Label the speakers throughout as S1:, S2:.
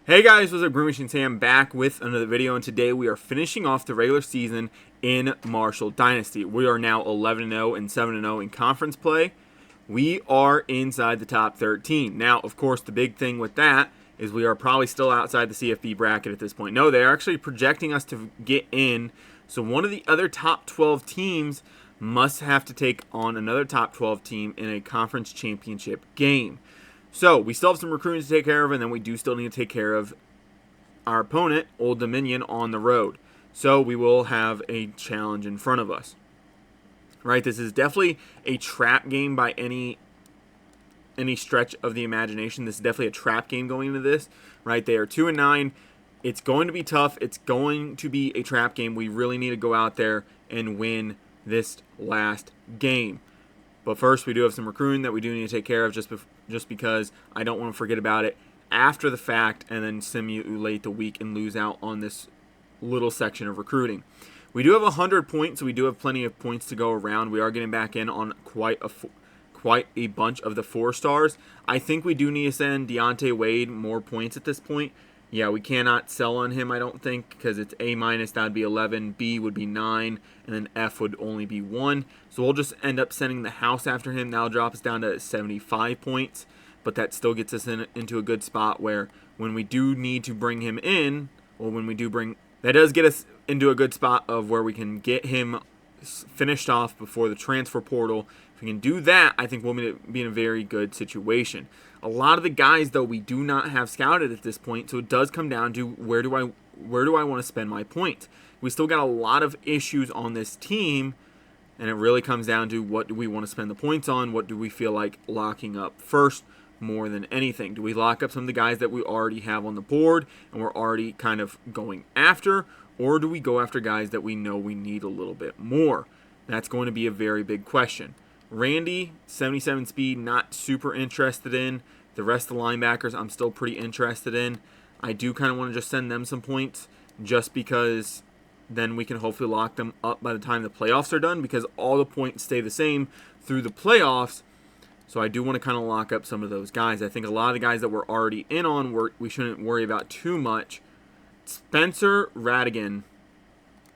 S1: Hey guys, what's up? Green Machine Sam back with another video, and today we are finishing off the regular season in Marshall Dynasty. We are now 11-0 and 7-0 in conference play. We are inside the top 13. Now, of course, the big thing with that is we are probably still outside the CFB bracket at this point. No, they're actually projecting us to get in, so one of the other top 12 teams must have to take on another top 12 team in a conference championship game. So, we still have some recruiting to take care of, and then we do still need to take care of our opponent, Old Dominion, on the road. So, we will have a challenge in front of us. Right, this is definitely a trap game by any stretch of the imagination. This is definitely a trap game going into this. Right, they are 2-9. It's going to be tough. It's going to be a trap game. We really need to go out there and win this last game. But first, we do have some recruiting that we do need to take care of just because I don't want to forget about it after the fact and then simulate the week and lose out on this little section of recruiting. We do have 100 points, so we do have plenty of points to go around. We are getting back in on quite a bunch of the 4-stars. I think we do need to send Deontay Wade more points at this point. Yeah, we cannot sell on him, I don't think, because it's A-, that would be 11, B would be 9, and then F would only be 1. So we'll just end up sending the house after him. That'll drop us down to 75 points, but that still gets us into a good spot where when we do need to bring him in, or when we do bring, that does get us into a good spot of where we can get him finished off before the transfer portal. If we can do that, I think we'll be in a very good situation. A lot of the guys, though, we do not have scouted at this point, so it does come down to where do I want to spend my points. We still got a lot of issues on this team, and it really comes down to what do we want to spend the points on, what do we feel like locking up first more than anything. Do we lock up some of the guys that we already have on the board and we're already kind of going after, or do we go after guys that we know we need a little bit more? That's going to be a very big question. Randy, 77 speed, not super interested in. The rest of the linebackers, I'm still pretty interested in. I do kind of want to just send them some points just because then we can hopefully lock them up by the time the playoffs are done, because all the points stay the same through the playoffs. So I do want to kind of lock up some of those guys. I think a lot of the guys that we're already in on, we shouldn't worry about too much. Spencer Radigan,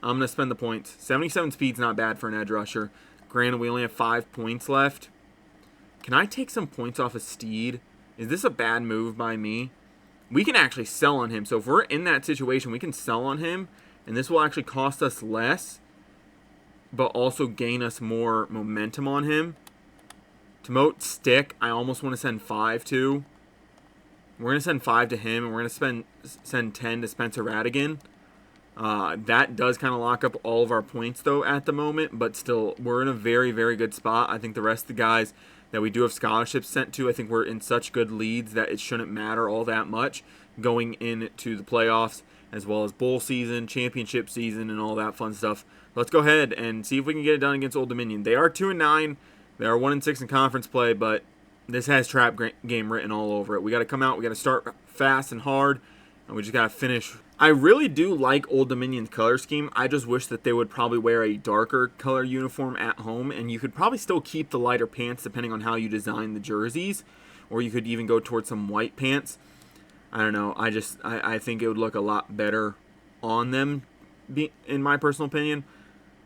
S1: I'm going to spend the points. 77 speed's not bad for an edge rusher. Granted, we only have 5 points left. Can I take some points off of Steed? Is this a bad move by me? We can actually sell on him. So if we're in that situation, we can sell on him, and this will actually cost us less, but also gain us more momentum on him. Tomote Stick, I almost want to send 5 to. We're going to send 5 to him, and we're going to send 10 to Spencer Radigan. That does kind of lock up all of our points, though, at the moment. But still, we're in a very, very good spot. I think the rest of the guys that we do have scholarships sent to, I think we're in such good leads that it shouldn't matter all that much going into the playoffs, as well as bowl season, championship season, and all that fun stuff. Let's go ahead and see if we can get it done against Old Dominion. They are 2-9. They are 1-6 in conference play, but this has trap game written all over it. We got to come out. We got to start fast and hard, and we just got to finish. I really do like Old Dominion's color scheme. I just wish that they would probably wear a darker color uniform at home, and you could probably still keep the lighter pants depending on how you design the jerseys, or you could even go towards some white pants. I don't know. I think it would look a lot better on them, in my personal opinion.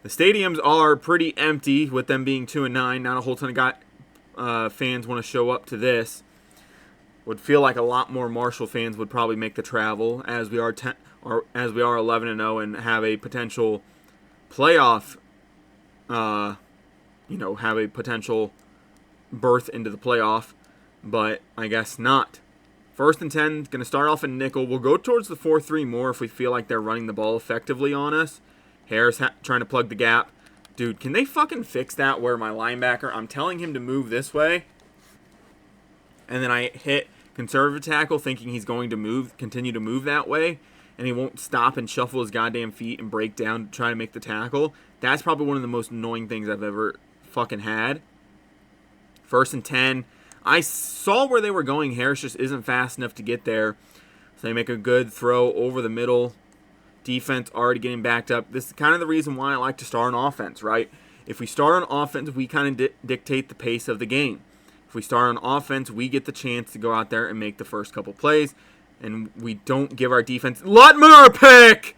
S1: The stadiums are pretty empty with them being 2-9. Not a whole ton of fans want to show up to this. Would feel like a lot more Marshall fans would probably make the travel, as we are 11-0 and have a potential playoff, have a potential berth into the playoff, but I guess not. 1st and 10, going to start off in nickel. We'll go towards the 4-3 more if we feel like they're running the ball effectively on us. Harris trying to plug the gap. Dude, can they fucking fix that where my linebacker, I'm telling him to move this way, and then I hit conservative tackle thinking he's going to continue to move that way, and he won't stop and shuffle his goddamn feet and break down to try to make the tackle. That's probably one of the most annoying things I've ever fucking had. 1st and 10. I saw where they were going. Harris just isn't fast enough to get there. So they make a good throw over the middle. Defense already getting backed up. This is kind of the reason why I like to start on offense, right? If we start on offense, we kind of dictate the pace of the game. If we start on offense, we get the chance to go out there and make the first couple plays. and we don't give our defense Lutmer a pick.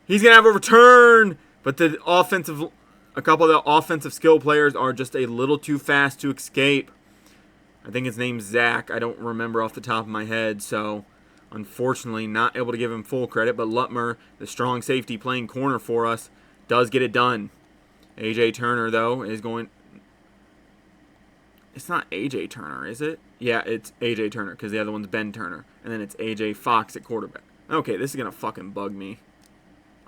S1: He's gonna have a return, but a couple of the offensive skill players are just a little too fast to escape. I think his name's Zach. I don't remember off the top of my head, so unfortunately not able to give him full credit. But Lutmer, the strong safety playing corner for us, does get it done. A.J. Turner, though, is going... It's not A.J. Turner, is it? Yeah, it's A.J. Turner, because the other one's Ben Turner. And then it's A.J. Fox at quarterback. Okay, this is going to fucking bug me.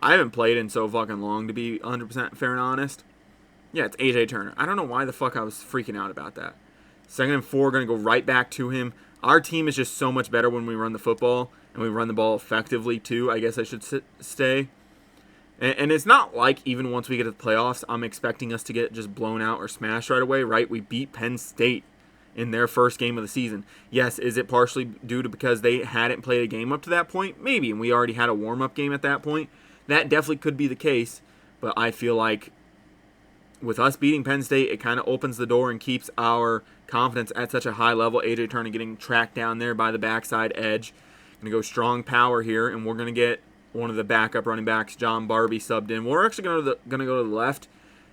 S1: I haven't played in so fucking long, to be 100% fair and honest. Yeah, it's A.J. Turner. I don't know why the fuck I was freaking out about that. 2nd and 4, going to go right back to him. Our team is just so much better when we run the football, and we run the ball effectively, too, I guess I should say. And it's not like even once we get to the playoffs, I'm expecting us to get just blown out or smashed right away, right? We beat Penn State in their first game of the season. Yes, is it partially due to because they hadn't played a game up to that point? Maybe, and we already had a warm-up game at that point. That definitely could be the case, but I feel like with us beating Penn State, it kind of opens the door and keeps our confidence at such a high level. A.J. Turner getting tracked down there by the backside edge. Going to go strong power here, and we're going to get one of the backup running backs, John Barbie, subbed in. We're actually going to go to the left.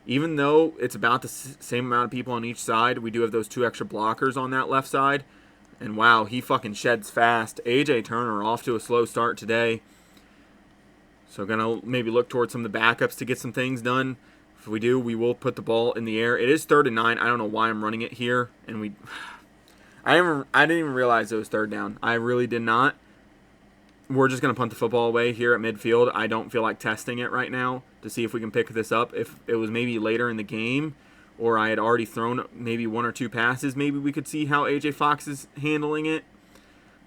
S1: Even though it's about the same amount of people on each side, we do have those 2 extra blockers on that left side. And wow, he fucking sheds fast. A.J. Turner off to a slow start today. So going to maybe look towards some of the backups to get some things done. If we do, we will put the ball in the air. It is 3rd and 9. I don't know why I'm running it here. And I didn't even realize it was 3rd down. I really did not. We're just going to punt the football away here at midfield. I don't feel like testing it right now to see if we can pick this up. If it was maybe later in the game or I had already thrown maybe 1 or 2 passes, maybe we could see how A.J. Fox is handling it.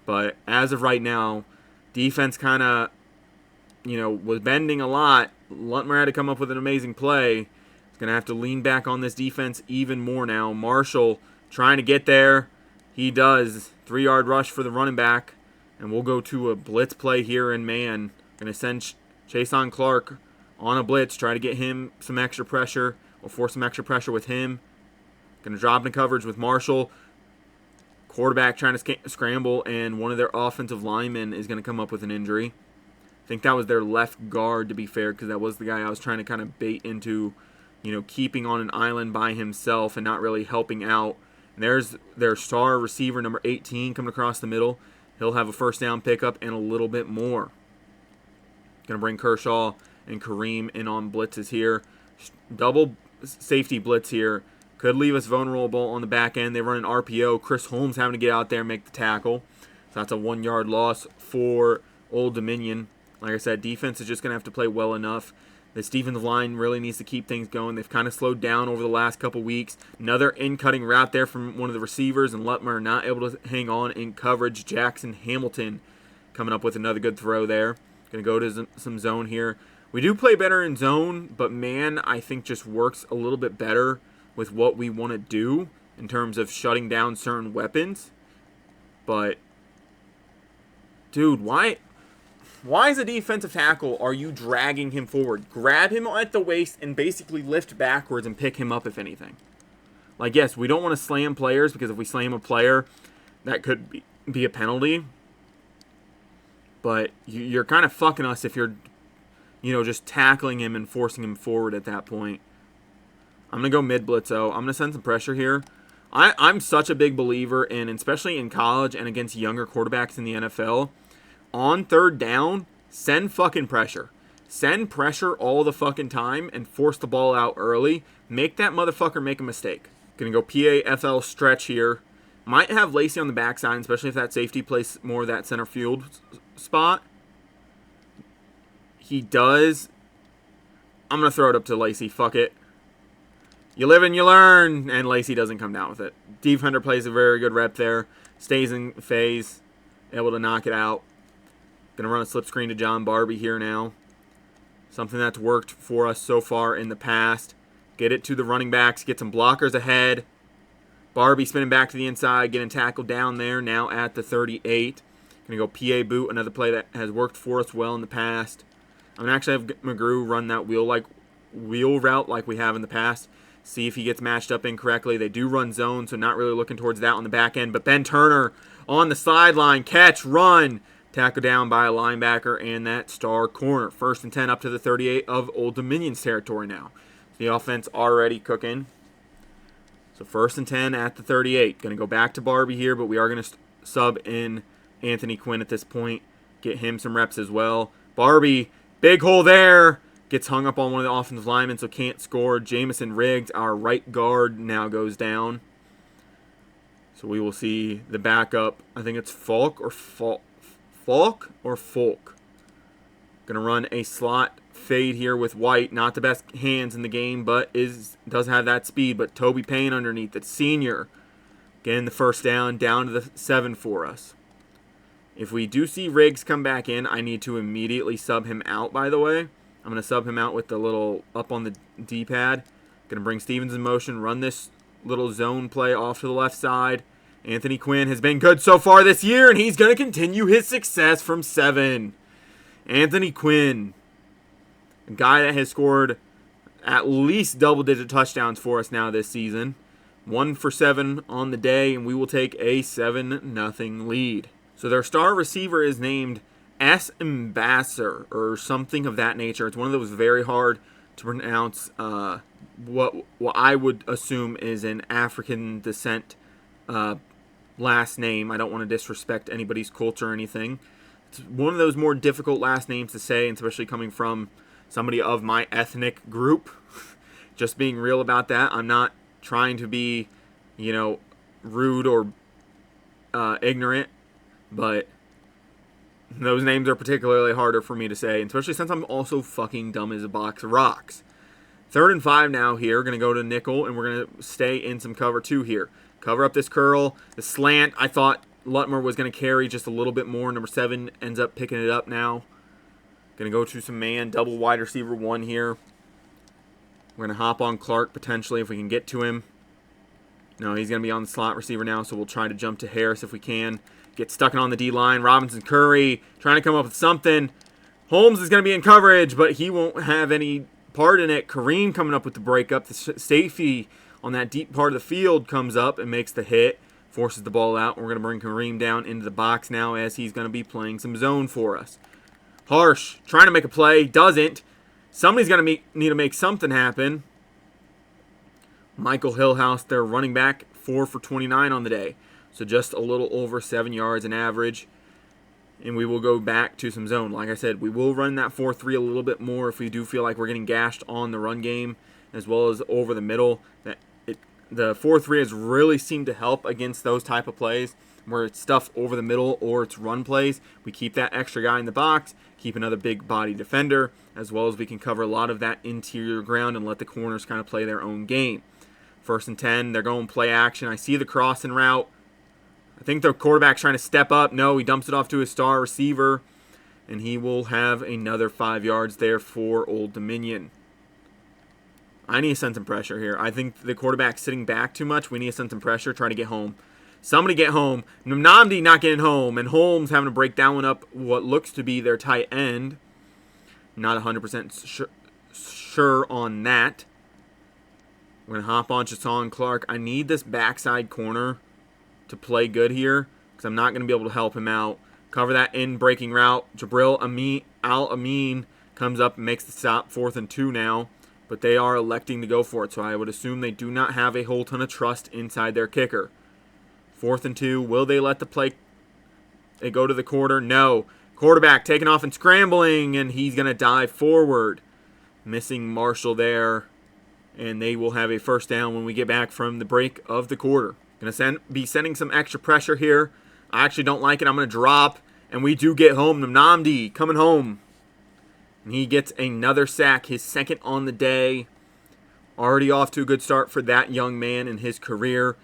S1: But as of right now, defense kind of, was bending a lot. Lutmer had to come up with an amazing play. He's going to have to lean back on this defense even more now. Marshall trying to get there. He does. 3-yard rush for the running back. And we'll go to a blitz play here in man. Going to send Chason Clark on a blitz. Try to get him some extra pressure. Or force some extra pressure with him. Going to drop in coverage with Marshall. Quarterback trying to scramble. And one of their offensive linemen is going to come up with an injury. I think that was their left guard, to be fair. Because that was the guy I was trying to kind of bait into, keeping on an island by himself and not really helping out. And there's their star receiver, number 18, coming across the middle. He'll have a first down pickup and a little bit more. Going to bring Kershaw and Kareem in on blitzes here. Double safety blitz here. Could leave us vulnerable on the back end. They run an RPO. Chris Holmes having to get out there and make the tackle. So that's a 1-yard loss for Old Dominion. Like I said, defense is just going to have to play well enough. This defensive line really needs to keep things going. They've kind of slowed down over the last couple weeks. Another in-cutting route there from one of the receivers, and Lutmer not able to hang on in coverage. Jackson Hamilton coming up with another good throw there. Going to go to some zone here. We do play better in zone, but man, I think just works a little bit better with what we want to do in terms of shutting down certain weapons. But, dude, why as a defensive tackle are you dragging him forward? Grab him at the waist and basically lift backwards and pick him up, if anything. Like, yes, we don't want to slam players, because if we slam a player, that could be a penalty. But you're kind of fucking us if you're, just tackling him and forcing him forward at that point. I'm going to go mid-blitzo. I'm going to send some pressure here. I'm such a big believer in, especially in college and against younger quarterbacks in the NFL, on 3rd down, send fucking pressure. Send pressure all the fucking time and force the ball out early. Make that motherfucker make a mistake. Gonna go PAFL stretch here. Might have Lacey on the backside, especially if that safety plays more of that center field spot. He does. I'm gonna throw it up to Lacey. Fuck it. You live and you learn. And Lacey doesn't come down with it. Defender plays a very good rep there. Stays in phase. Able to knock it out. Going to run a slip screen to John Barbie here now. Something that's worked for us so far in the past. Get it to the running backs. Get some blockers ahead. Barbie spinning back to the inside. Getting tackled down there now at the 38. Going to go PA boot. Another play that has worked for us well in the past. I'm going to actually have McGrew run that wheel route like we have in the past. See if he gets matched up incorrectly. They do run zone, so not really looking towards that on the back end. But Ben Turner on the sideline. Catch, run. Tackle down by a linebacker and that star corner. 1st and 10 up to the 38 of Old Dominion's territory now. The offense already cooking. So 1st and 10 at the 38. Going to go back to Barbie here, but we are going to sub in Anthony Quinn at this point. Get him some reps as well. Barbie, big hole there. Gets hung up on one of the offensive linemen, so can't score. Jamison Riggs, our right guard, now goes down. So we will see the backup. I think it's Falk or Folk. Going to run a slot fade here with White. Not the best hands in the game, but does have that speed. But Toby Payne underneath, the senior. Getting the 1st down to the 7 for us. If we do see Riggs come back in, I need to immediately sub him out, by the way. I'm going to sub him out with the little up on the D-pad. Going to bring Stevens in motion, run this little zone play off to the left side. Anthony Quinn has been good so far this year, and he's going to continue his success from 7. Anthony Quinn, a guy that has scored at least double-digit touchdowns for us now this season. 1 for 7 on the day, and we will take a 7-0 lead. So their star receiver is named S. Ambassador or something of that nature. It's one of those very hard to pronounce, what I would assume is an African descent last name. I don't want to disrespect anybody's culture or anything. It's one of those more difficult last names to say, and especially coming from somebody of my ethnic group. Just being real about that. I'm not trying to be, rude or ignorant, but those names are particularly harder for me to say, especially since I'm also fucking dumb as a box of rocks. 3rd and 5 now here. Going to go to nickel, and we're going to stay in some cover 2 here. Cover up this curl. The slant, I thought Lutmer was going to carry just a little bit more. Number 7 ends up picking it up now. Going to go to some man, double wide receiver 1 here. We're going to hop on Clark potentially if we can get to him. No, he's going to be on the slot receiver now, so we'll try to jump to Harris if we can. Get stuck on the D-line. Robinson Curry trying to come up with something. Holmes is going to be in coverage, but he won't have any part in it. Kareem coming up with the breakup. The safety on that deep part of the field comes up and makes the hit. Forces the ball out. We're going to bring Kareem down into the box now as he's going to be playing some zone for us. Harsh trying to make a play. Doesn't. Somebody's going to need to make something happen. Michael Hillhouse, their running back, 4 for 29 on the day. So just a little over 7 yards in average. And we will go back to some zone. Like I said, we will run that 4-3 a little bit more if we do feel like we're getting gashed on the run game as well as over the middle. The 4-3 has really seemed to help against those type of plays where it's stuff over the middle or it's run plays. We keep that extra guy in the box, keep another big body defender, as well as we can cover a lot of that interior ground and let the corners kind of play their own game. 1st and 10, they're going play action. I see the crossing route. I think the quarterback's trying to step up. No, he dumps it off to his star receiver, and he will have another 5 yards there for Old Dominion. I need to send some pressure here. I think the quarterback's sitting back too much. We need to send some pressure, try to get home. Somebody get home. Nnamdi not getting home, and Holmes having to break that one up what looks to be their tight end. Not 100% sure on that. We're going to hop on Chasson Clark. I need this backside corner to play good here because I'm not going to be able to help him out. Cover that in breaking route. Jabril Al-Amin comes up and makes the stop. 4th and 2 now. But they are electing to go for it, so I would assume they do not have a whole ton of trust inside their kicker. 4th and 2. Will they let the play go to the quarter? No. Quarterback taking off and scrambling, and he's going to dive forward. Missing Marshall there, and they will have a 1st down when we get back from the break of the quarter. Going to be sending some extra pressure here. I actually don't like it. I'm going to drop, and we do get home. Nnamdi coming home. And he gets another sack, his 2nd on the day. Already off to a good start for that young man in his career.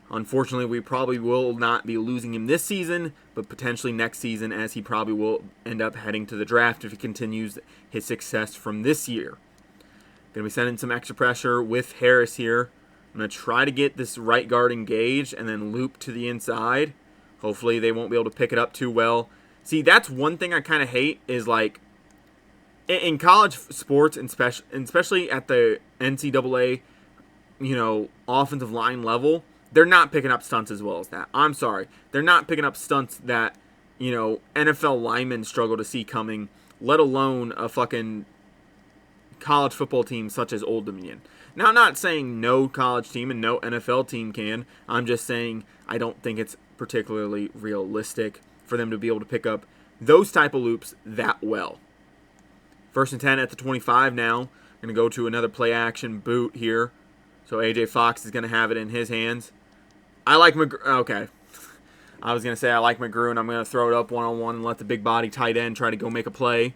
S1: Unfortunately, we probably will not be losing him this season, but potentially next season as he probably will end up heading to the draft if he continues his success from this year. Going to be sending some extra pressure with Harris here. I'm going to try to get this right guard engaged and then loop to the inside. Hopefully they won't be able to pick it up too well. See, that's one thing I kind of hate is like in college sports, and especially at the NCAA, offensive line level, they're not picking up stunts as well as that. I'm sorry. They're not picking up stunts that, NFL linemen struggle to see coming, let alone a fucking college football team such as Old Dominion. Now, I'm not saying no college team and no NFL team can. I'm just saying I don't think it's particularly realistic for them to be able to pick up those type of loops that well. 1st and 10 at the 25 now. Going to go to another play action boot here. So A.J. Fox is going to have it in his hands. I like McGrew. Okay. I was going to say I like McGrew, and I'm going to throw it up one-on-one and let the big body tight end try to go make a play.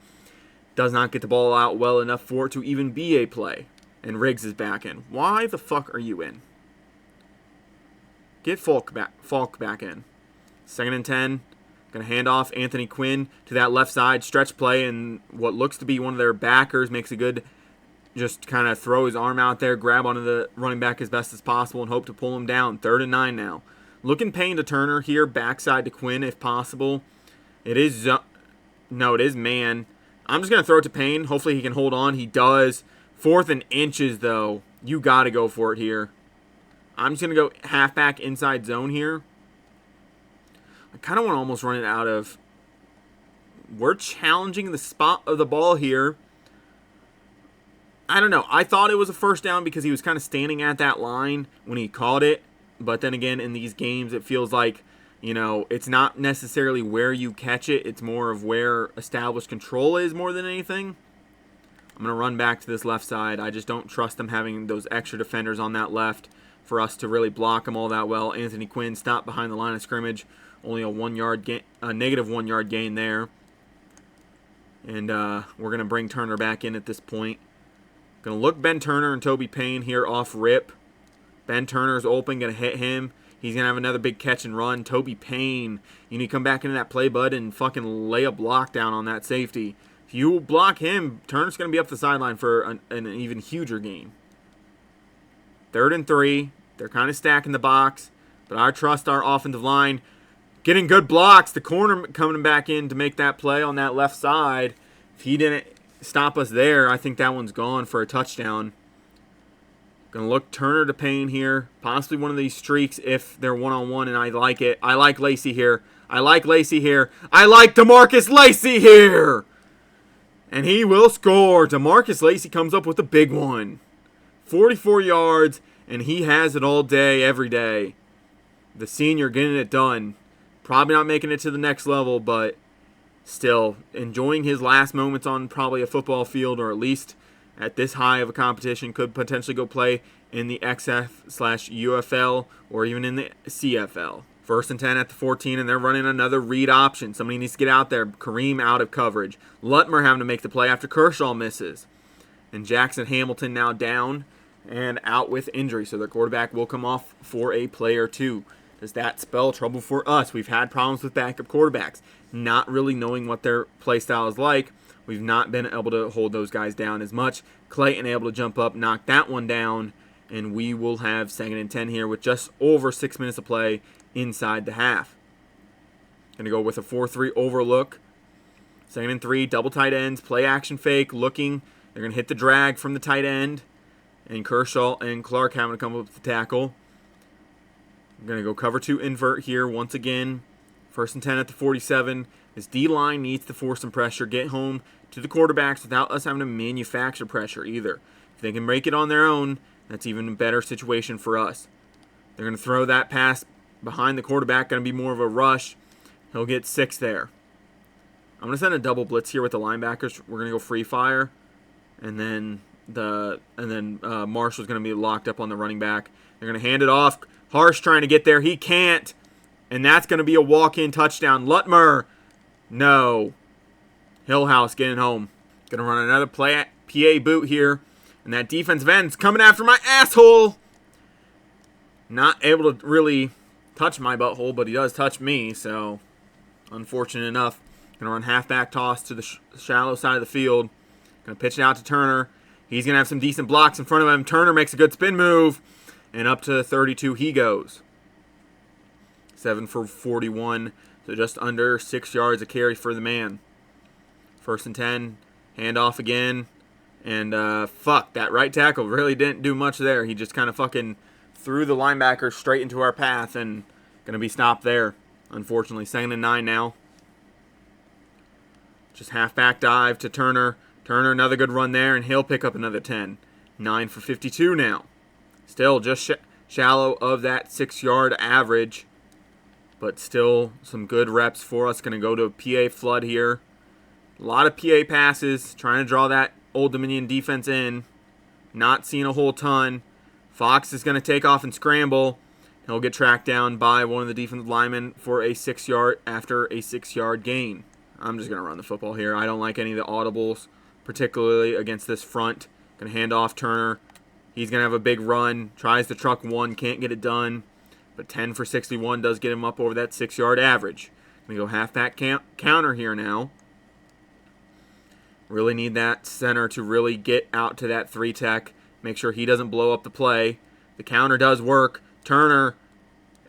S1: Does not get the ball out well enough for it to even be a play. And Riggs is back in. Why the fuck are you in? Get Falk back in. 2nd and 10. Going to hand off Anthony Quinn to that left side. Stretch play, and what looks to be one of their backers makes a good, just kind of throw his arm out there, grab onto the running back as best as possible, and hope to pull him down. 3rd and 9 now. Looking pain to Turner here. Backside to Quinn if possible. It is man. I'm just going to throw it to Payne. Hopefully he can hold on. He does. 4th and inches, though. You got to go for it here. I'm just going to go halfback inside zone here. I kind of want to almost run it out of. We're challenging the spot of the ball here. I don't know. I thought it was a first down because he was kind of standing at that line when he caught it. But then again, in these games, it feels like, it's not necessarily where you catch it. It's more of where established control is more than anything. I'm going to run back to this left side. I just don't trust them having those extra defenders on that left for us to really block them all that well. Anthony Quinn stopped behind the line of scrimmage. Only a negative 1 yard gain there. And we're going to bring Turner back in at this point. Going to look Ben Turner and Toby Payne here off rip. Ben Turner's open, going to hit him. He's going to have another big catch and run. Toby Payne, you need to come back into that play, bud, and fucking lay a block down on that safety. If you block him, Turner's going to be up the sideline for an even huger gain. 3rd and 3. They're kind of stacking the box, but I trust our offensive line. Getting good blocks. The corner coming back in to make that play on that left side. If he didn't stop us there, I think that one's gone for a touchdown. Going to look Turner to Payne here. Possibly one of these streaks if they're one-on-one, and I like it. I like Lacey here. I like DeMarcus Lacey here. And he will score. DeMarcus Lacey comes up with a big one. 44 yards, and he has it all day, every day. The senior getting it done. Probably not making it to the next level, but still enjoying his last moments on probably a football field, or at least at this high of a competition. Could potentially go play in the XF/UFL or even in the CFL. 1st and 10 at the 14, and they're running another read option. Somebody needs to get out there. Kareem out of coverage. Lutmer having to make the play after Kershaw misses. And Jackson Hamilton now down and out with injury, so their quarterback will come off for a play or two. Does that spell trouble for us? We've had problems with backup quarterbacks, not really knowing what their play style is like. We've not been able to hold those guys down as much. Clayton able to jump up, knock that one down, and we will have 2nd and 10 here with just over 6 minutes of play inside the half. Going to go with a 4-3 overlook. 2nd and 3, double tight ends, play action fake, looking. They're going to hit the drag from the tight end, and Kershaw and Clark having to come up with the tackle. We're going to go cover 2 invert here once again. 1st and 10 at the 47. This D-line needs to force some pressure, get home to the quarterbacks without us having to manufacture pressure either. If they can make it on their own, that's even a better situation for us. They're going to throw that pass behind the quarterback, going to be more of a rush. He'll get 6 there. I'm going to send a double blitz here with the linebackers. We're going to go free fire, and then Marshall's going to be locked up on the running back. They're going to hand it off. Harsh trying to get there. He can't. And that's going to be a walk-in touchdown. Lutmer. No. Hillhouse getting home. Going to run another PA boot here. And that defensive end's coming after my asshole. Not able to really touch my butthole, but he does touch me. So, unfortunate enough. Going to run halfback toss to the shallow side of the field. Going to pitch it out to Turner. He's going to have some decent blocks in front of him. Turner makes a good spin move. And up to 32 he goes. 7 for 41. So just under 6 yards a carry for the man. 1st and 10. Handoff again. And fuck, that right tackle really didn't do much there. He just kind of fucking through the linebacker straight into our path and going to be stopped there, unfortunately. 2nd and 9 now. Just halfback dive to Turner. Turner, another good run there, and he'll pick up another 10. 9 for 52 now. Still just shallow of that 6-yard average, but still some good reps for us. Going to go to a PA flood here. A lot of PA passes, trying to draw that Old Dominion defense in. Not seeing a whole ton. Fox is going to take off and scramble. He'll get tracked down by one of the defensive linemen for a 6-yard after a 6-yard gain. I'm just going to run the football here. I don't like any of the audibles, particularly against this front. Going to hand off Turner. He's going to have a big run. Tries to truck one. Can't get it done. But 10 for 61 does get him up over that 6-yard average. Going to go halfback counter here now. Really need that center to really get out to that 3-tech. Make sure he doesn't blow up the play. The counter does work. Turner,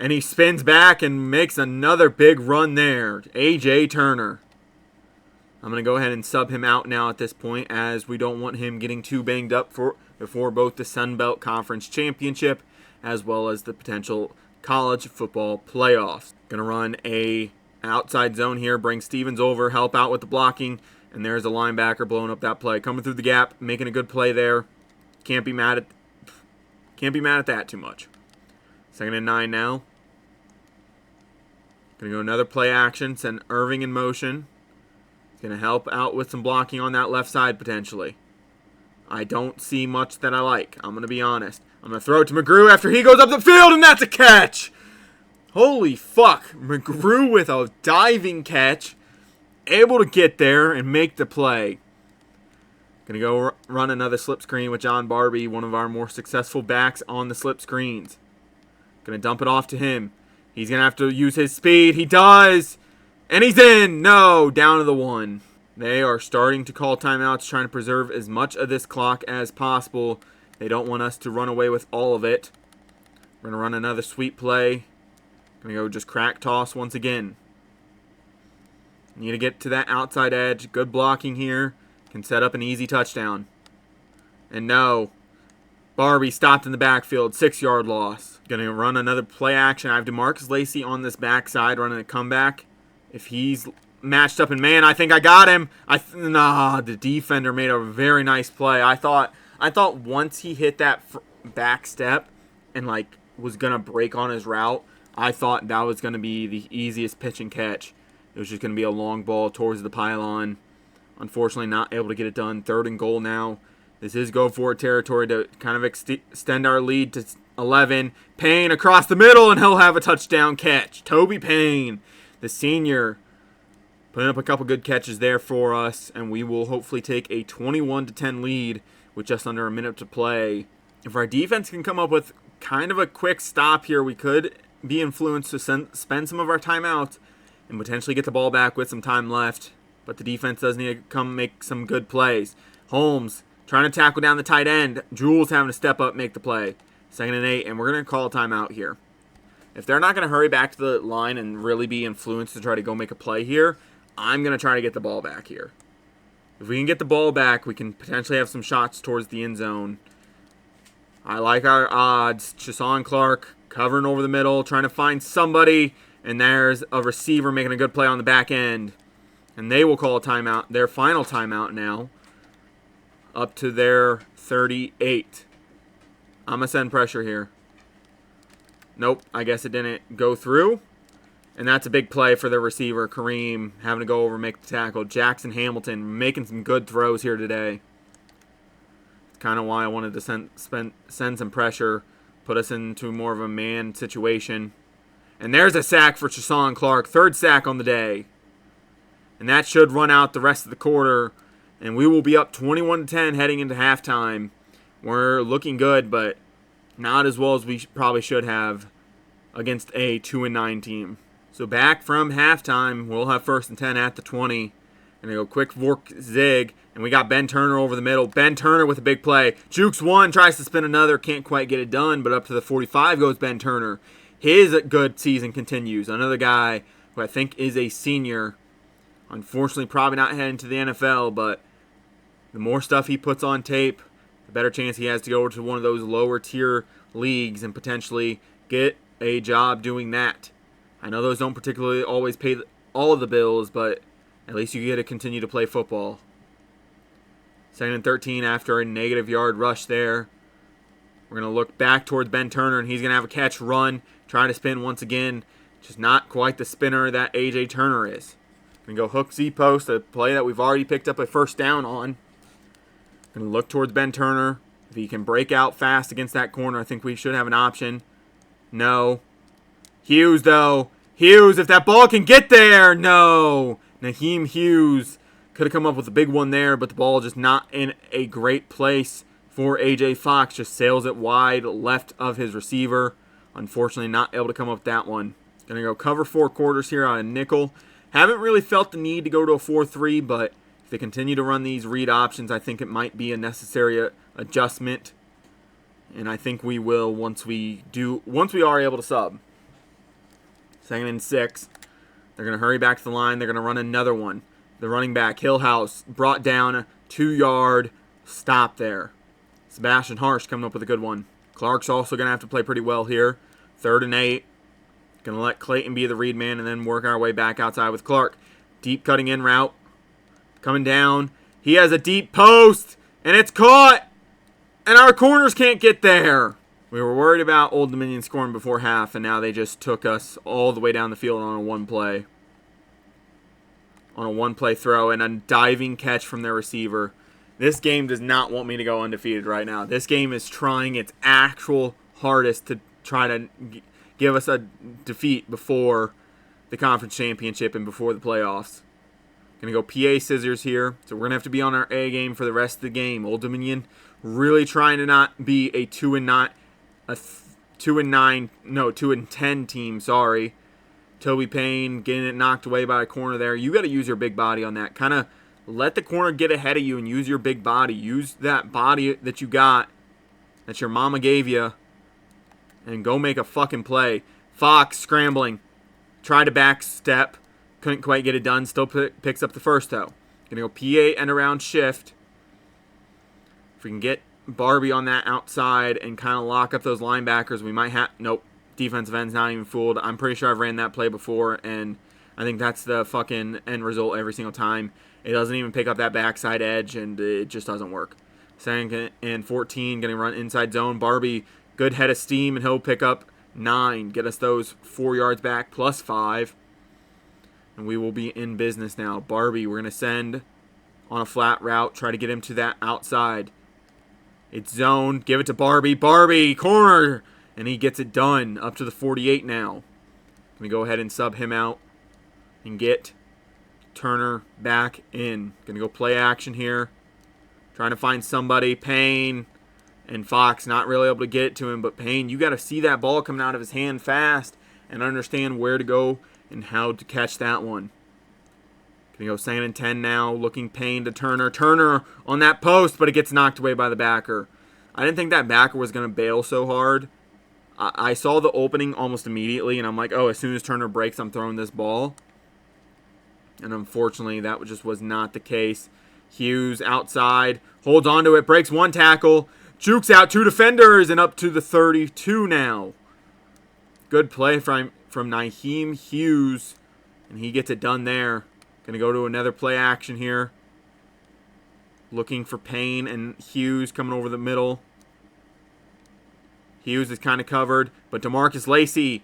S1: and he spins back and makes another big run there. A.J. Turner. I'm going to go ahead and sub him out now at this point, as we don't want him getting too banged up before both the Sun Belt Conference Championship as well as the potential college football playoffs. Going to run a outside zone here, bring Stevens over, help out with the blocking, and there's a linebacker blowing up that play. Coming through the gap, making a good play there. Can't be mad at that too much. 2nd and 9 now. Going to go another play action, send Irving in motion. Going to help out with some blocking on that left side potentially. I don't see much that I like. I'm going to be honest. I'm going to throw it to McGrew after he goes up the field, and that's a catch. Holy fuck. McGrew with a diving catch. Able to get there and make the play. Going to go run another slip screen with John Barbie, one of our more successful backs on the slip screens. Going to dump it off to him. He's going to have to use his speed. He does. And he's in. No, down to the 1. They are starting to call timeouts, trying to preserve as much of this clock as possible. They don't want us to run away with all of it. We're going to run another sweep play. Going to go just crack toss once again. Need to get to that outside edge. Good blocking here. Can set up an easy touchdown. And no. Barbie stopped in the backfield. 6-yard loss. Going to run another play action. I have DeMarcus Lacey on this backside running a comeback. If he's matched up in man, I think I got him. The defender made a very nice play. I thought once he hit that back step and was going to break on his route, I thought that was going to be the easiest pitch and catch. It was just going to be a long ball towards the pylon. Unfortunately, not able to get it done. 3rd and goal now. This is go for it territory to kind of extend our lead to 11. Payne across the middle, and he'll have a touchdown catch. Toby Payne, the senior, putting up a couple good catches there for us, and we will hopefully take a 21-10 lead with just under a minute to play. If our defense can come up with kind of a quick stop here, we could be influenced to spend some of our timeouts and potentially get the ball back with some time left. But the defense does need to come make some good plays. Holmes trying to tackle down the tight end. Jules having to step up, make the play. 2nd and 8, and we're going to call a timeout here. If they're not going to hurry back to the line and really be influenced to try to go make a play here, I'm going to try to get the ball back here. If we can get the ball back, we can potentially have some shots towards the end zone. I like our odds. Chasson Clark covering over the middle, trying to find somebody, and there's a receiver making a good play on the back end. And they will call a timeout, their final timeout now, up to their 38. I'm going to send pressure here. Nope, I guess it didn't go through. And that's a big play for the receiver, Kareem, having to go over and make the tackle. Jackson Hamilton making some good throws here today. It's kind of why I wanted to send some pressure, put us into more of a man situation. And there's a sack for Chasson Clark, 3rd sack on the day. And that should run out the rest of the quarter. And we will be up 21-10 heading into halftime. We're looking good, but not as well as we probably should have against a 2-9 team. So back from halftime, we'll have 1st and 10 at the 20. And they go quick vork zig. And we got Ben Turner over the middle. Ben Turner with a big play. Jukes one, tries to spin another, can't quite get it done. But up to the 45 goes Ben Turner. His good season continues. Another guy who I think is a senior. Unfortunately, probably not heading to the NFL, but the more stuff he puts on tape, the better chance he has to go to one of those lower tier leagues and potentially get a job doing that. I know those don't particularly always pay all of the bills, but at least you get to continue to play football. 2nd and 13 after a negative yard rush there. We're going to look back towards Ben Turner, and he's going to have a catch run, trying to spin once again. Just not quite the spinner that A.J. Turner is. Going to go hook Z-post, a play that we've already picked up a first down on. Going to look towards Ben Turner. If he can break out fast against that corner, I think we should have an option. No. Hughes, though. Hughes, if that ball can get there. No. Naheem Hughes could have come up with a big one there, but the ball just not in a great place for A.J. Fox. Just sails it wide left of his receiver. Unfortunately, not able to come up with that one. Going to go cover 4 quarters here on a nickel. Haven't really felt the need to go to a 4-3, but if they continue to run these read options, I think it might be a necessary adjustment. And I think we will once we are able to sub. 2nd and 6. They're going to hurry back to the line. They're going to run another one. The running back, Hillhouse, brought down a 2-yard stop there. Sebastian Harsh coming up with a good one. Clark's also going to have to play pretty well here. 3rd and 8. Going to let Clayton be the read man and then work our way back outside with Clark. Deep cutting in route. Coming down. He has a deep post, and it's caught. And our corners can't get there. We were worried about Old Dominion scoring before half, and now they just took us all the way down the field on a one-play. On a one-play throw and a diving catch from their receiver. This game does not want me to go undefeated right now. This game is trying its actual hardest to try to give us a defeat before the conference championship and before the playoffs. Going to go PA scissors here. So we're going to have to be on our A game for the rest of the game. Old Dominion really trying to not be a 2-10 team, sorry. Toby Payne getting it knocked away by a corner there. You got to use your big body on that. Kind of let the corner get ahead of you and use your big body. Use that body that you got, that your mama gave you, and go make a fucking play. Fox scrambling. Tried to back step. Couldn't quite get it done. Still picks up the first, though. Going to go PA and around shift. If we can get Barbie on that outside and kind of lock up those linebackers, we might have... Nope. Defensive end's not even fooled. I'm pretty sure I've ran that play before, and I think that's the fucking end result every single time. It doesn't even pick up that backside edge, and it just doesn't work. 2nd and 14, going to run inside zone. Barbie, good head of steam, and he'll pick up 9. Get us those 4 yards back, plus 5. And we will be in business now. Barbie, we're going to send on a flat route. Try to get him to that outside. It's zone. Give it to Barbie. Barbie, corner. And he gets it done up to the 48 now. Going to go ahead and sub him out and get Turner back in. Going to go play action here. Trying to find somebody. Payne and Fox not really able to get it to him. But Payne, you got to see that ball coming out of his hand fast and understand where to go and how to catch that one. Going to go 2nd and 10 now. Looking Payne to Turner. Turner on that post, but it gets knocked away by the backer. I didn't think that backer was going to bail so hard. I saw the opening almost immediately, and I'm like, oh, as soon as Turner breaks, I'm throwing this ball. And unfortunately, that just was not the case. Hughes outside, holds onto it, breaks 1 tackle, jukes out 2 defenders, and up to the 32 now. Good play from Naheem Hughes, and he gets it done there. Going to go to another play action here. Looking for Payne and Hughes coming over the middle. Hughes is kind of covered, but DeMarcus Lacey,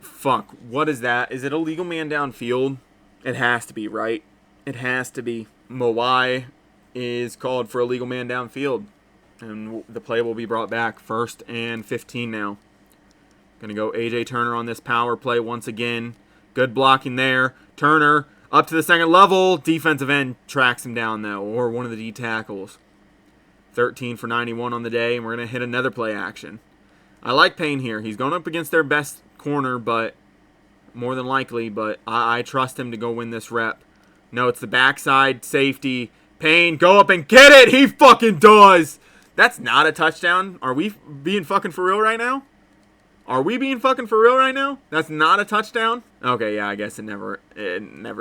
S1: fuck, what is that? Is it a legal man downfield? It has to be, right? It has to be. Moai is called for a legal man downfield, and the play will be brought back. 1st and 15 now. Going to go A.J. Turner on this power play once again. Good blocking there. Turner up to the 2nd level. Defensive end tracks him down, though, or one of the D tackles. 13 for 91 on the day, and we're going to hit another play action. I like Payne here. He's going up against their best corner, but more than likely, but I trust him to go win this rep. No, it's the backside safety. Payne, go up and get it! He fucking does! That's not a touchdown. Are we being fucking for real right now? Are we being fucking for real right now? That's not a touchdown? Okay, yeah, I guess it never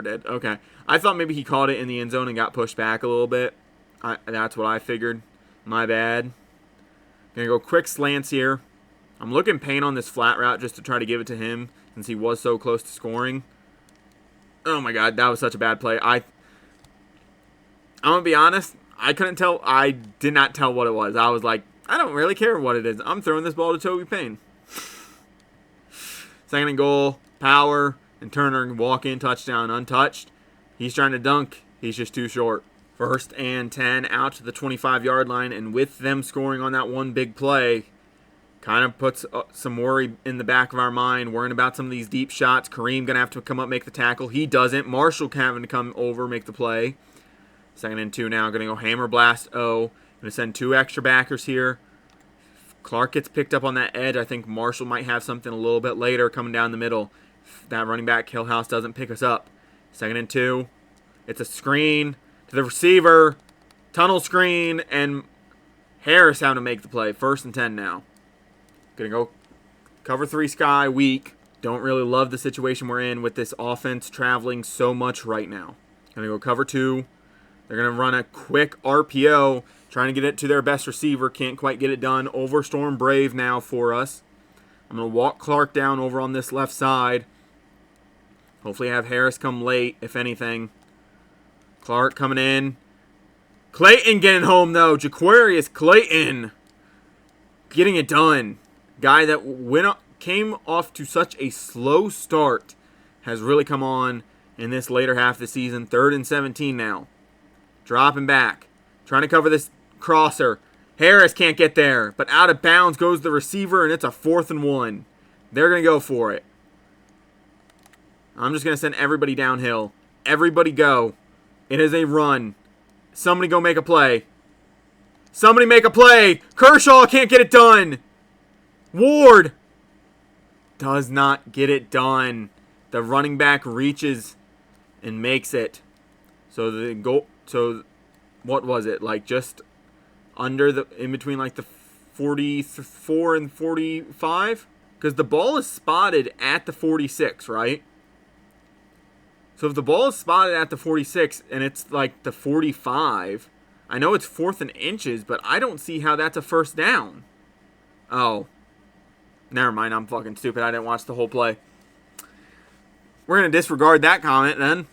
S1: did. Okay. I thought maybe he caught it in the end zone and got pushed back a little bit. That's what I figured. My bad. Gonna go quick slants here. I'm looking Payne on this flat route just to try to give it to him since he was so close to scoring. Oh my god, that was such a bad play. I'm gonna be honest, I couldn't tell. I did not tell what it was. I was like, I don't really care what it is. I'm throwing this ball to Toby Payne. Second and goal, power, and Turner walk in, touchdown, untouched. He's trying to dunk. He's just too short. First and 10 out to the 25-yard line, and with them scoring on that one big play, kind of puts some worry in the back of our mind, worrying about some of these deep shots. Kareem going to have to come up, make the tackle. He doesn't. Marshall having to come over, make the play. Second and 2 now. Going to go hammer blast O. Going to send 2 extra backers here. Clark gets picked up on that edge. I think Marshall might have something a little bit later coming down the middle. If that running back, Hillhouse, doesn't pick us up. Second and 2. It's a screen to the receiver. Tunnel screen. And Harris having to make the play. First and 10 now. Going to go cover 3 sky, weak. Don't really love the situation we're in with this offense traveling so much right now. Going to go cover 2. They're going to run a quick RPO, trying to get it to their best receiver. Can't quite get it done. Overstorm Brave now for us. I'm going to walk Clark down over on this left side. Hopefully have Harris come late, if anything. Clark coming in. Clayton getting home, though. Jaquarius Clayton getting it done. Guy that came off to such a slow start has really come on in this later half of the season. 3rd and 17 now. Dropping back. Trying to cover this crosser. Harris can't get there. But out of bounds goes the receiver, and it's a 4th and 1. They're going to go for it. I'm just going to send everybody downhill. Everybody go. It is a run. Somebody go make a play. Somebody make a play. Kershaw can't get it done. Ward does not get it done. The running back reaches and makes it. So the goal. So what was it? Like just under the, in between like the 44 and 45? Because the ball is spotted at the 46, right? So if the ball is spotted at the 46 and it's like the 45, I know it's 4th and inches, but I don't see how that's a first down. Oh. Never mind, I'm fucking stupid. I didn't watch the whole play. We're going to disregard that comment then.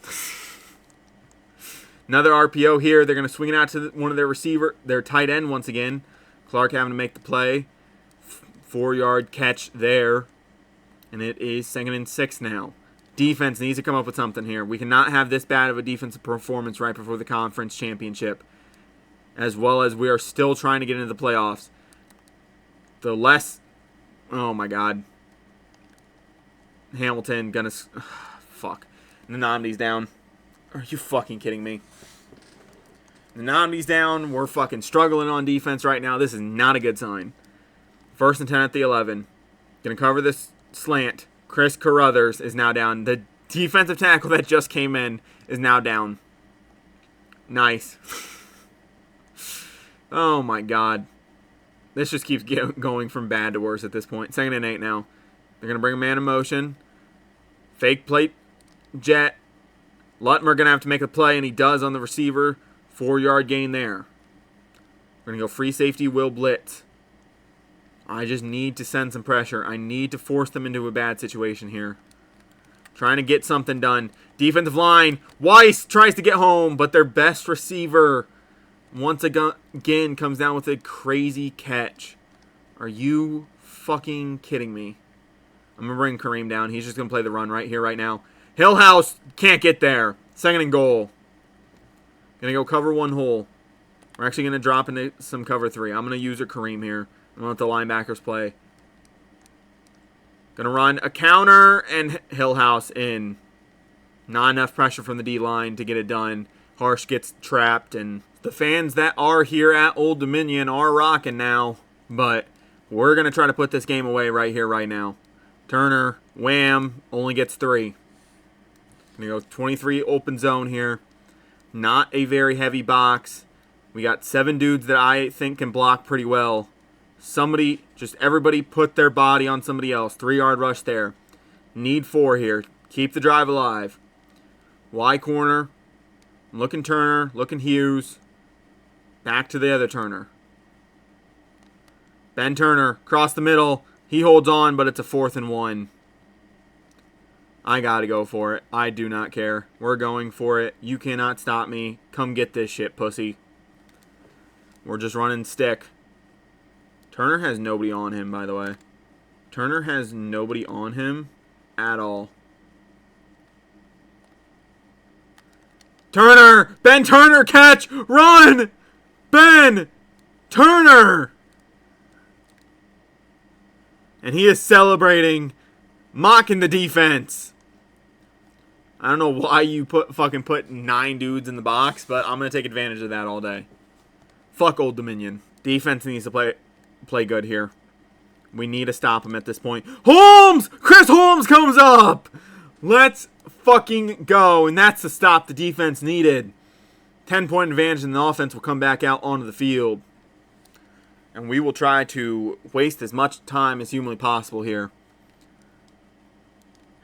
S1: Another RPO here. They're going to swing it out to one of their tight end once again. Clark having to make the play. 4-yard catch there. And it is 2nd and 6 now. Defense needs to come up with something here. We cannot have this bad of a defensive performance right before the conference championship. As well as we are still trying to get into the playoffs. Oh my god. Hamilton gonna... fuck. Nnamdi's down. Are you fucking kidding me? Nnamdi's down. We're fucking struggling on defense right now. This is not a good sign. 1st and 10 at the 11. Gonna cover this slant. Chris Carruthers is now down. The defensive tackle that just came in is now down. Nice. Oh my god. This just keeps going from bad to worse at this point. 2nd and 8 now. They're going to bring a man in motion. Fake plate jet. Lutmer going to have to make a play, and he does on the receiver. 4-yard gain there. We're going to go free safety, will blitz. I just need to send some pressure. I need to force them into a bad situation here. Trying to get something done. Defensive line. Weiss tries to get home, but their best receiver once again comes down with a crazy catch. Are you fucking kidding me? I'm going to bring Kareem down. He's just going to play the run right here, right now. Hillhouse can't get there. 2nd and goal. Going to go cover 1 hole. We're actually going to drop into some cover 3. I'm going to use a Kareem here. I'm going to let the linebackers play. Going to run a counter and Hillhouse in. Not enough pressure from the D-line to get it done. Harsh gets trapped, and the fans that are here at Old Dominion are rocking now. But we're going to try to put this game away right here, right now. Turner, wham, only gets 3. Going to go 23 open zone here. Not a very heavy box. We got 7 dudes that I think can block pretty well. Somebody, just everybody put their body on somebody else. 3-yard rush there. Need 4 here. Keep the drive alive. Y corner. Looking Turner. Looking Hughes. Back to the other Turner. Ben Turner, cross the middle. He holds on, but it's a 4th and 1. I gotta go for it. I do not care. We're going for it. You cannot stop me. Come get this shit, pussy. We're just running stick. Turner has nobody on him, by the way. Turner has nobody on him at all. Turner! Ben Turner, catch! Run! Ben Turner! And he is celebrating, mocking the defense. I don't know why you fucking put 9 dudes in the box, but I'm going to take advantage of that all day. Fuck Old Dominion. Defense needs to play good here. We need to stop him at this point. Holmes! Chris Holmes comes up! Let's fucking go. And that's the stop the defense needed. 10-point advantage, and the offense will come back out onto the field. And we will try to waste as much time as humanly possible here.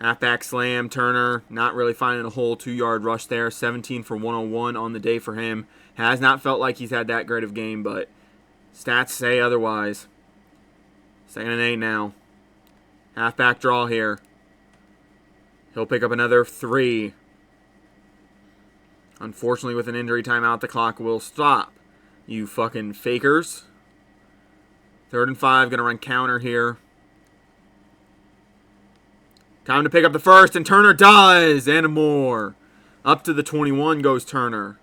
S1: Halfback slam, Turner not really finding a whole 2-yard rush there. 17 for 101 on the day for him. Has not felt like he's had that great of a game, but stats say otherwise. 2nd and 8 now. Halfback draw here. He'll pick up another 3. Unfortunately, with an injury timeout, the clock will stop. You fucking fakers. 3rd and 5, going to run counter here. Time to pick up the 1st, and Turner does, and more. Up to the 21 goes Turner.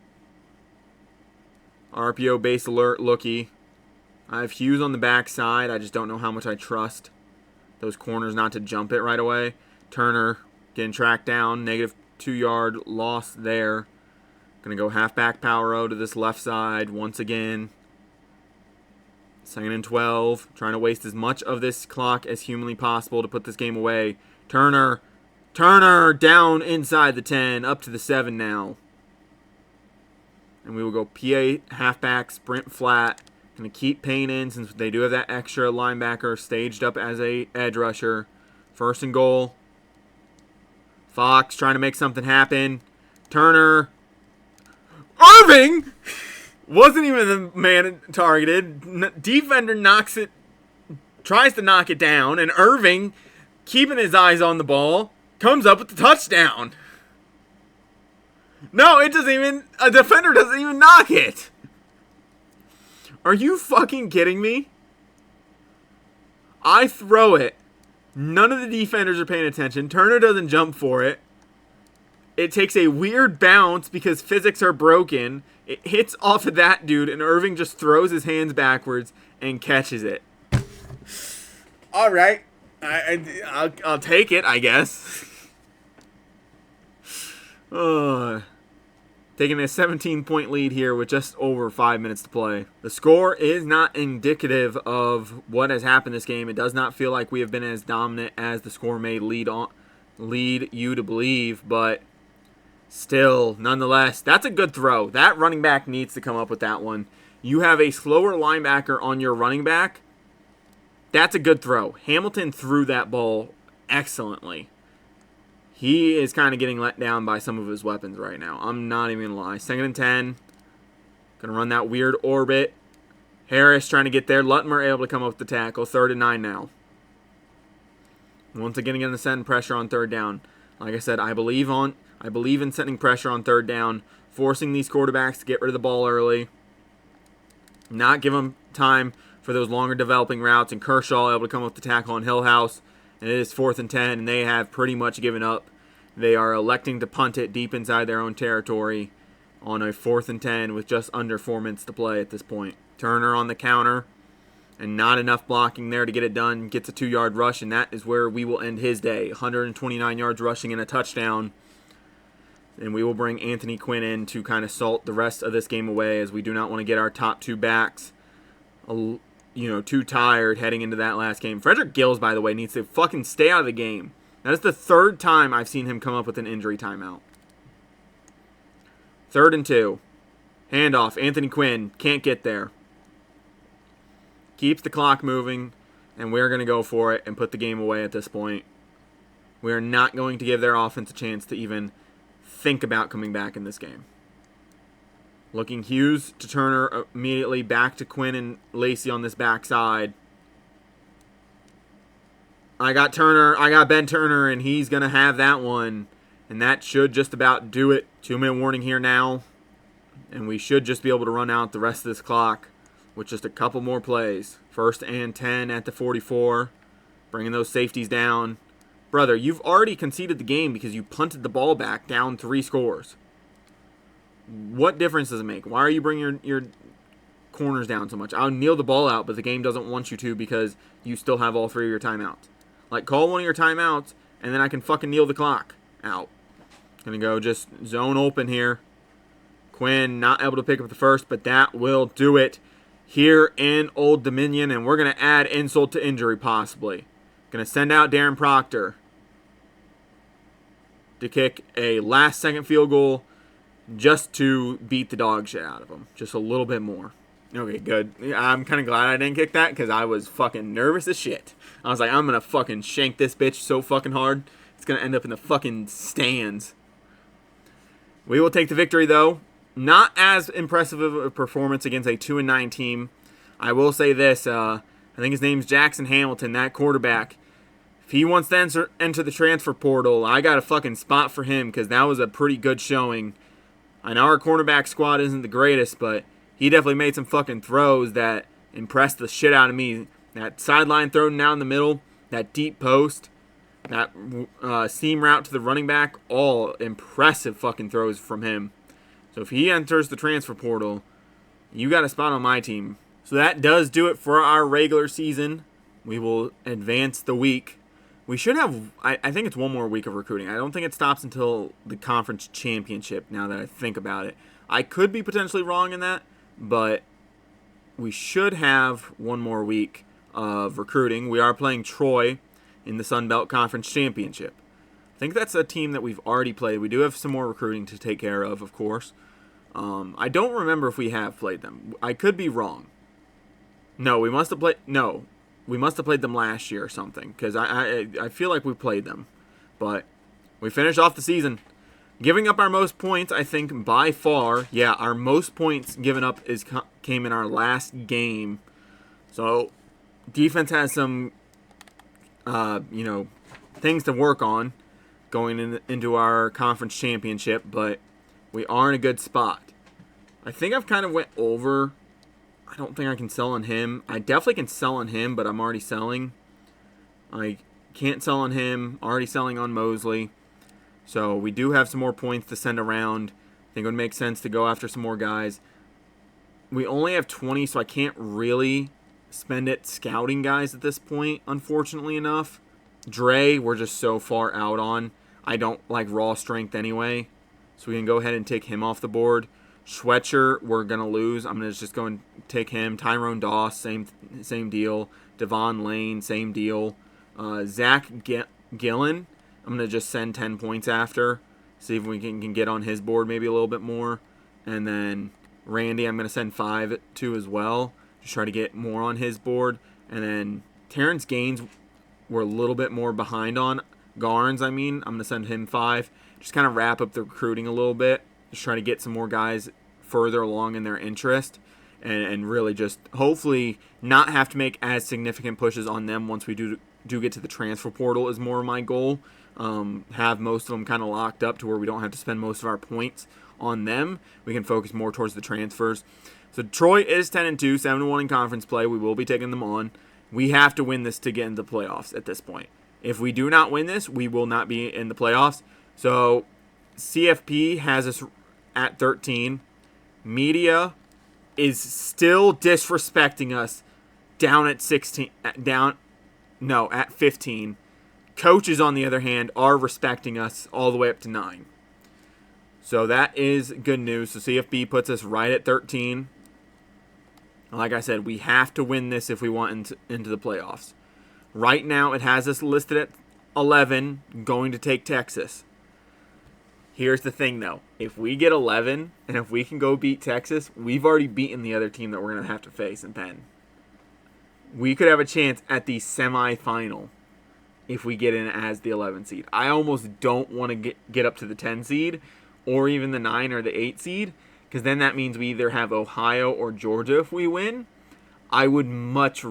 S1: RPO base alert looky. I have Hughes on the backside. I just don't know how much I trust those corners not to jump it right away. Turner getting tracked down. Negative 2-yard loss there. Going to go halfback power row to this left side once again. 2nd and 12. Trying to waste as much of this clock as humanly possible to put this game away. Turner down inside the 10. Up to the 7 now. And we will go PA halfback, sprint flat. Going to keep Payne in since they do have that extra linebacker staged up as a edge rusher. 1st and goal. Fox trying to make something happen. Turner. Irving wasn't even the man targeted. Defender knocks it, tries to knock it down, and Irving, keeping his eyes on the ball, comes up with the touchdown. No, it doesn't even, a defender doesn't even knock it. Are you fucking kidding me? I throw it. None of the defenders are paying attention. Turner doesn't jump for it. It takes a weird bounce because physics are broken. It hits off of that dude, and Irving just throws his hands backwards and catches it. All right. I'll take it, I guess. Taking a 17-point lead here with just over 5 minutes to play. The score is not indicative of what has happened this game. It does not feel like we have been as dominant as the score may lead you to believe, but still, nonetheless, that's a good throw. That running back needs to come up with that one. You have a slower linebacker on your running back. That's a good throw. Hamilton threw that ball excellently. He is kind of getting let down by some of his weapons right now. I'm not even going to lie. 2nd and 10. Going to run that weird orbit. Harris trying to get there. Lutmer able to come up with the tackle. 3rd and 9 now. Once again, going to send pressure on 3rd down. Like I said, I believe in sending pressure on 3rd down. Forcing these quarterbacks to get rid of the ball early. Not give them time for those longer developing routes. And Kershaw able to come up with the tackle on Hillhouse. And it is 4th and 10, and they have pretty much given up. They are electing to punt it deep inside their own territory on a 4th and 10 with just under 4 minutes to play at this point. Turner on the counter, and not enough blocking there to get it done. Gets a 2-yard rush, and that is where we will end his day. 129 yards rushing and a touchdown. And we will bring Anthony Quinn in to kind of salt the rest of this game away, as we do not want to get our top 2 backs too tired heading into that last game. Frederick Gills, by the way, needs to fucking stay out of the game. That is the 3rd time I've seen him come up with an injury timeout. 3rd and 2. Handoff. Anthony Quinn can't get there. Keeps the clock moving, and we're going to go for it and put the game away at this point. We are not going to give their offense a chance to even think about coming back in this game. Looking Hughes to Turner immediately, back to Quinn and Lacey on this backside. I got Turner. I got Ben Turner, and he's going to have that one. And that should just about do it. 2-minute warning here now. And we should just be able to run out the rest of this clock with just a couple more plays. 1st and 10 at the 44. Bringing those safeties down. Brother, you've already conceded the game because you punted the ball back down 3 scores. What difference does it make? Why are you bringing your corners down so much? I'll kneel the ball out, but the game doesn't want you to because you still have all 3 of your timeouts. Like, call one of your timeouts, and then I can fucking kneel the clock out. Gonna go just zone open here. Quinn not able to pick up the first, but that will do it here in Old Dominion, and we're gonna add insult to injury possibly. Gonna send out Darren Proctor to kick a last-second field goal just to beat the dog shit out of him. Just a little bit more. Okay, good. I'm kind of glad I didn't kick that because I was fucking nervous as shit. I was like, I'm going to fucking shank this bitch so fucking hard. It's going to end up in the fucking stands. We will take the victory, though. Not as impressive of a performance against a 2-9 team. I will say this. I think his name's Jackson Hamilton, that quarterback. If he wants to enter the transfer portal, I got a fucking spot for him because that was a pretty good showing. I know our cornerback squad isn't the greatest, but he definitely made some fucking throws that impressed the shit out of me. That sideline throw down the middle, that deep post, that seam route to the running back, all impressive fucking throws from him. So if he enters the transfer portal, you got a spot on my team. So that does do it for our regular season. We will advance the week. We should have, I think it's one more week of recruiting. I don't think it stops until the conference championship, now that I think about it. I could be potentially wrong in that, but we should have one more week of recruiting. We are playing Troy in the Sun Belt Conference Championship. I think that's a team that we've already played. We do have some more recruiting to take care of course. I don't remember if we have played them. I could be wrong. No, we must have played them last year or something, because I feel like we played them. But we finished off the season giving up our most points, I think, by far. Yeah, our most points given up came in our last game. So defense has some, things to work on going into our conference championship, but we are in a good spot. I think I've kind of went over. I don't think I can sell on him. I definitely can sell on him, but I'm already selling. I can't sell on him. Already selling on Mosley. So we do have some more points to send around. I think it would make sense to go after some more guys. We only have 20, so I can't really spend it scouting guys at this point, unfortunately enough. Dre, we're just so far out on. I don't like raw strength anyway, so we can go ahead and take him off the board. Schwetcher, we're going to lose. I'm going to just go and take him. Tyrone Doss, same deal. Devon Lane, same deal. Zach Gillen, I'm going to just send 10 points after. See if we can get on his board maybe a little bit more. And then Randy, I'm going to send 5 to as well. Just try to get more on his board. And then Terrence Gaines, we're a little bit more behind on. Garnes, I'm going to send him 5. Just kind of wrap up the recruiting a little bit. Just try to get some more guys further along in their interest and really just hopefully not have to make as significant pushes on them once we do get to the transfer portal is more of my goal. Have most of them kind of locked up to where we don't have to spend most of our points on them. We can focus more towards the transfers. So Troy is 10-2, 7-1 in conference play. We will be taking them on. We have to win this to get into the playoffs at this point. If we do not win this, we will not be in the playoffs. So CFP has us at 13. Media is still disrespecting us down at 16. At 15. Coaches, on the other hand, are respecting us all the way up to 9. So that is good news. So CFB puts us right at 13. Like I said, we have to win this if we want into the playoffs. Right now, it has us listed at 11, going to take Texas. Here's the thing, though. If we get 11, and if we can go beat Texas, we've already beaten the other team that we're going to have to face in Penn. We could have a chance at the semifinal if we get in as the 11 seed. I almost don't want to get up to the 10 seed or even the 9 or the 8 seed, because then that means we either have Ohio or Georgia if we win. I would much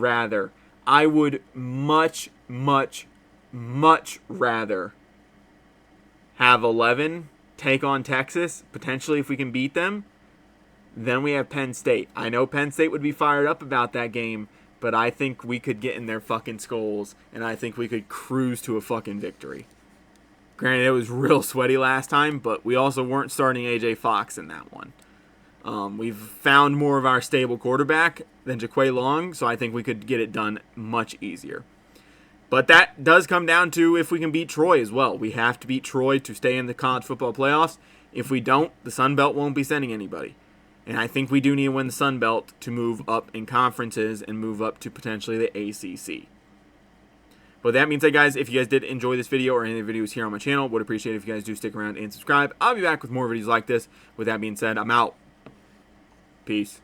S1: much rather have 11 take on Texas, potentially if we can beat them. Then we have Penn State. I know Penn State would be fired up about that game, but I think we could get in their fucking skulls, and I think we could cruise to a fucking victory. Granted, it was real sweaty last time, but we also weren't starting A.J. Fox in that one. We've found more of our stable quarterback than Jaquay Long, so I think we could get it done much easier. But that does come down to if we can beat Troy as well. We have to beat Troy to stay in the college football playoffs. If we don't, the Sun Belt won't be sending anybody. And I think we do need to win the Sun Belt to move up in conferences and move up to potentially the ACC. But that being said, guys, if you guys did enjoy this video or any of the videos here on my channel, would appreciate it if you guys do stick around and subscribe. I'll be back with more videos like this. With that being said, I'm out. Peace.